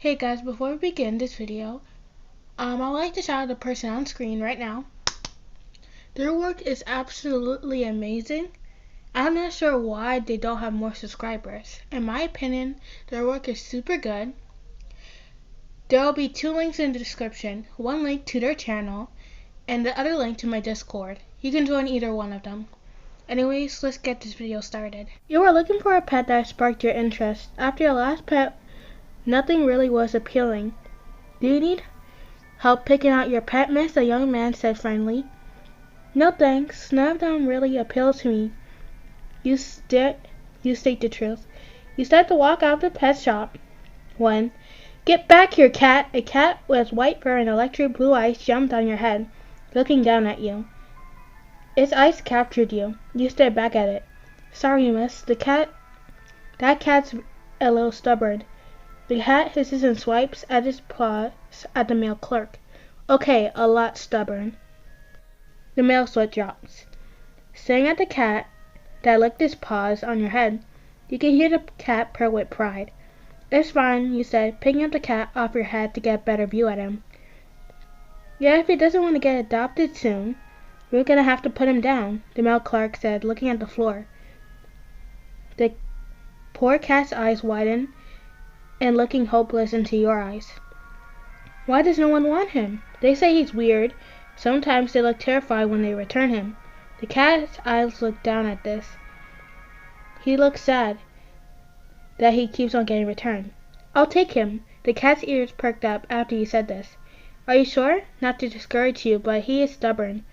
Hey guys, before we begin this video, I would like to shout out the person on screen right now. Their work is absolutely amazing. I'm not sure why they don't have more subscribers. In my opinion, their work is super good. There will be two links in the description. One link to their channel and the other link to my Discord. You can join either one of them. Anyways, let's get this video started. You are looking for a pet that sparked your interest. After your last pet, nothing really was appealing. Do you need help picking out your pet, miss? The young man said friendly. No thanks, none of them really appeal to me. You state the truth. You start to walk out of the pet shop when, get back here, cat! A cat with white fur and electric blue eyes jumped on your head, looking down at you. Its eyes captured you. You stared back at it. Sorry, miss. That cat's a little stubborn. The cat hisses and swipes at his paws at the male clerk. Okay, a lot stubborn. The male sweat drops. Staring at the cat that licked its paws on your head, you can hear the cat purr with pride. It's fine, you said, picking up the cat off your head to get a better view at him. Yeah, if he doesn't want to get adopted soon, we're gonna have to put him down, the male clerk said, looking at the floor. The poor cat's eyes widened and looking hopeless into your eyes. Why does no one want him? They say he's weird. Sometimes they look terrified when they return him. The cat's eyes look down at this. He looks sad that he keeps on getting returned. I'll take him. The cat's ears perked up after you said this. Are you sure? Not to discourage you, but he is stubborn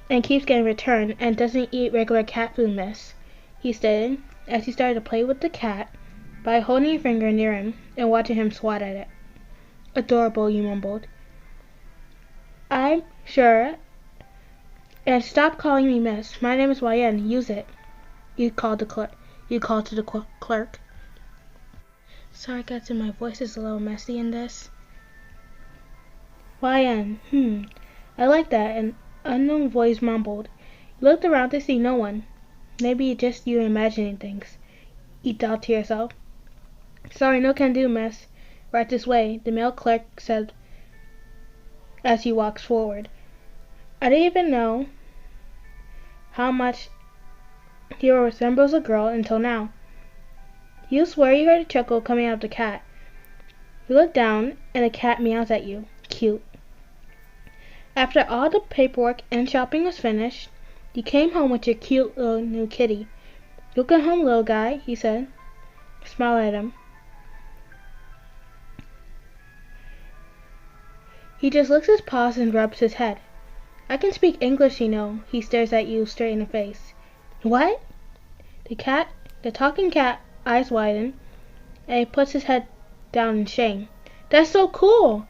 and keeps getting returned and doesn't eat regular cat food, miss, he stated as he started to play with the cat by holding your finger near him and watching him swat at it. Adorable, you mumbled. I'm sure. And stop calling me miss. My name is YN. Use it. You called to the clerk. Sorry guys, my voice is a little messy in this. YN. I like that. An unknown voice mumbled. You looked around to see no one. Maybe just you imagining things. You thought to yourself. Sorry, no can do, miss. Right this way, the male clerk said as he walks forward. I didn't even know how much he resembles a girl until now. You swear you heard a chuckle coming out of the cat. You look down and the cat meows at you. Cute. After all the paperwork and shopping was finished, you came home with your cute little new kitty. Welcome home, little guy, he said. Smile at him. He just licks his paws and rubs his head. I can speak English, you know. He stares at you straight in the face. What? The talking cat, eyes widen, and he puts his head down in shame. That's so cool!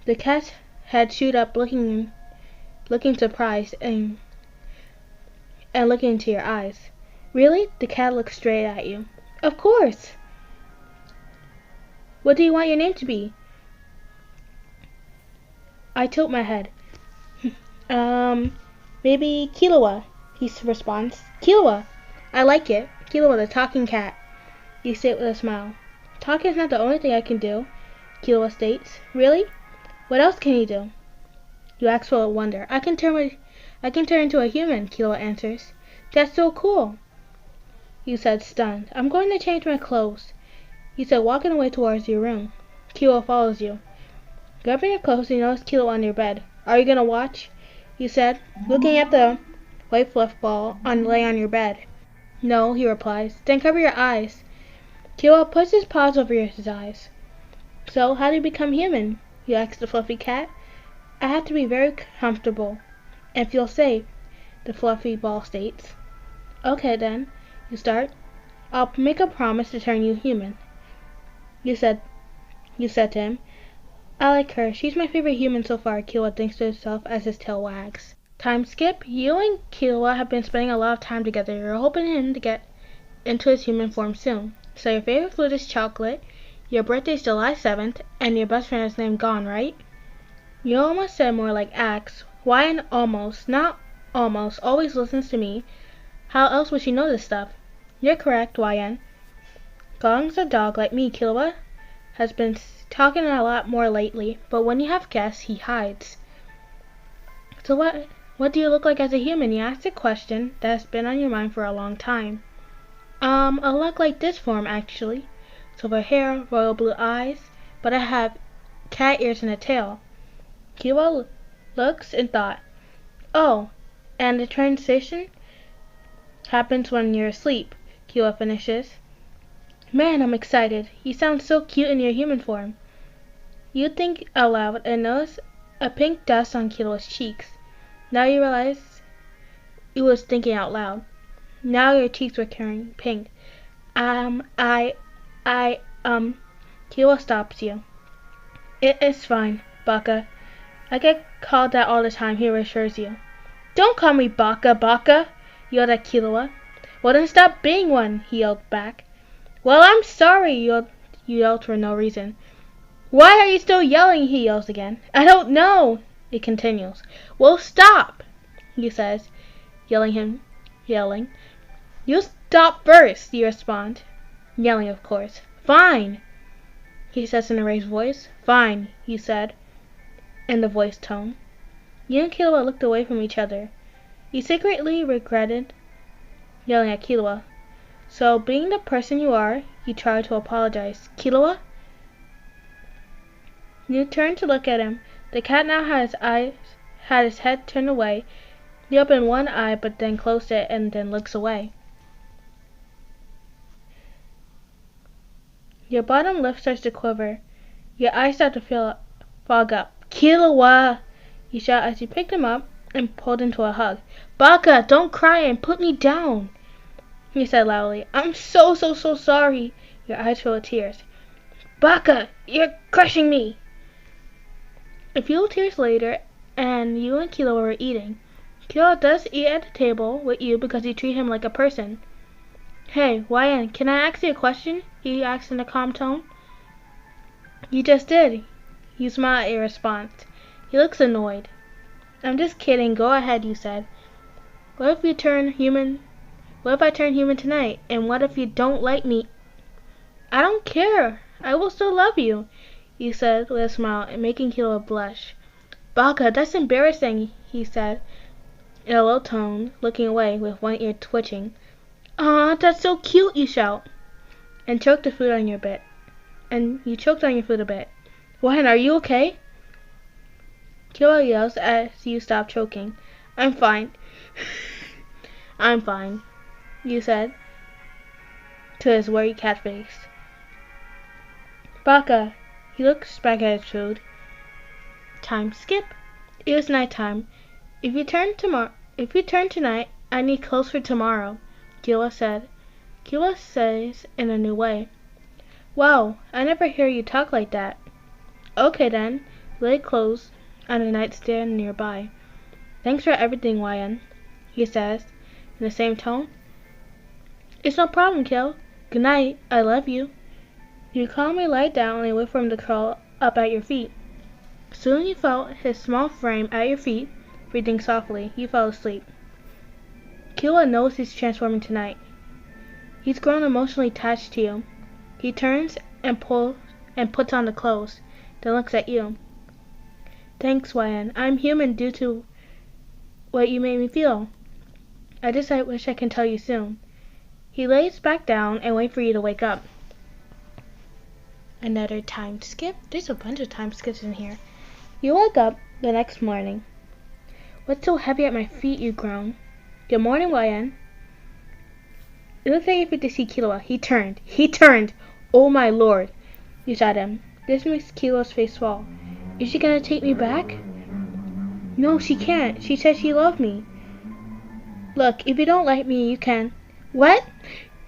The cat's head shoot up, looking surprised and looking into your eyes. Really? The cat looks straight at you. Of course! What do you want your name to be? I tilt my head. Maybe Killua, he responds. Killua! I like it. Killua, the talking cat. You say it with a smile. Talking is not the only thing I can do, Killua states. Really? What else can you do? You ask full of wonder. I can turn into a human, Killua answers. That's so cool, you said, stunned. I'm going to change my clothes, you said, walking away towards your room. Killua follows you. Grabbing your clothes, you notice Killua on your bed. Are you gonna watch? You said, looking at the white fluff ball laying on your bed. No, he replies. Then cover your eyes. Killua puts his paws over his eyes. So, how do you become human? You ask the fluffy cat. I have to be very comfortable and feel safe, the fluffy ball states. Okay then, you start. I'll make a promise to turn you human. You said to him. I like her. She's my favorite human so far, Killua thinks to himself as his tail wags. Time skip. You and Killua have been spending a lot of time together. You're hoping him to get into his human form soon. So your favorite food is chocolate, your birthday's July 7th, and your best friend is named Gon, right? You almost said more like Axe. Why an almost? Not almost. Always listens to me. How else would she know this stuff? You're correct, YN. Gon's a dog like me, Killua. has been talking a lot more lately, but when you have guests, he hides. So what do you look like as a human? You asked a question that's been on your mind for a long time. I look like this form, actually. Silver hair, royal blue eyes, but I have cat ears and a tail. Killua looks and thought, oh, and the transition happens when you're asleep. Killua finishes. Man, I'm excited. You sound so cute in your human form. You think out loud and notice a pink dust on Killua's cheeks. Now you realize you was thinking out loud. Now your cheeks were turning pink. Killua stops you. It is fine, Baka. I get called that all the time, he reassures you. Don't call me Baka, Baka, yelled at Killua. Well then stop being one, he yelled back. Well, I'm sorry, you yelled for no reason. Why are you still yelling, he yells again. I don't know, it continues. Well, stop, he says, yelling. You stop first, you respond. Yelling, of course. Fine, he says in a raised voice. Fine, he said, in the voice tone. You and Killua looked away from each other. You secretly regretted yelling at Killua. So, being the person you are, you tried to apologize. Killua? You turned to look at him. The cat now had his head turned away. He opened one eye, but then closed it and then looks away. Your bottom lip starts to quiver. Your eyes start to fog up. Killua! You shout as you picked him up and pulled into a hug. Baka, don't cry and put me down, he said loudly. I'm so sorry. Your eyes fill with tears. Baka, you're crushing me. A few tears later, and you and Killua were eating. Killua does eat at the table with you because you treat him like a person. Hey, YN, can I ask you a question? He asked in a calm tone. You just did. You smile at your response. He looks annoyed. I'm just kidding. Go ahead, you said. What if I turn human tonight? And what if you don't like me? I don't care. I will still love you, you said with a smile and making Killua blush. Baka, that's embarrassing, he said in a low tone, looking away with one ear twitching. Aw, that's so cute, you shout. And choked on your food a bit. Why, are you okay? Killua yells as you stop choking. I'm fine. I'm fine, you said to his worried cat face. Baka, he looks back at his food. Time skip. It was night time. If you turn tonight, I need clothes for tomorrow, Killua said. Killua says in a new way. Wow, I never hear you talk like that. Okay then, lay clothes on a nightstand nearby. Thanks for everything, YN, he says in the same tone. It's no problem, Kill. Good night, I love you. You calmly lie down and wait for him to crawl up at your feet. Soon you felt his small frame at your feet, breathing softly. You fell asleep. Killua knows he's transforming tonight. He's grown emotionally attached to you. He turns and puts on the clothes, then looks at you. Thanks, YN. I'm human due to what you made me feel. I wish I can tell you soon. He lays back down and waits for you to wake up. Another time skip? There's a bunch of time skips in here. You wake up the next morning. What's so heavy at my feet, you groan? Good morning, YN. It looks like you fit to see Killua. He turned! Oh my lord! You shot him. This makes Killua's face fall. Is she gonna take me back? No, she can't. She said she loved me. Look, if you don't like me, you can. What?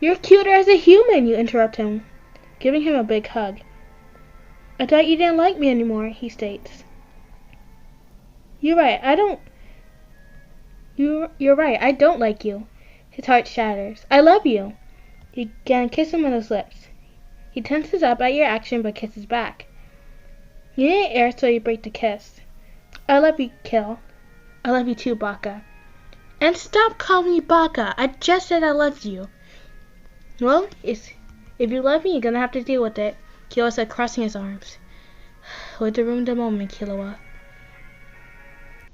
You're cuter as a human, you interrupt him, giving him a big hug. I thought you didn't like me anymore, he states. You're right, I don't like you. His heart shatters. I love you. You again kiss him on his lips. He tenses up at your action but kisses back. You need air so you break the kiss. I love you, Kill. I love you too, Baka. And stop calling me Baka. I just said I loved you. Well, if you love me, you're gonna have to deal with it. Killua said, crossing his arms. Read the room the moment, Killua.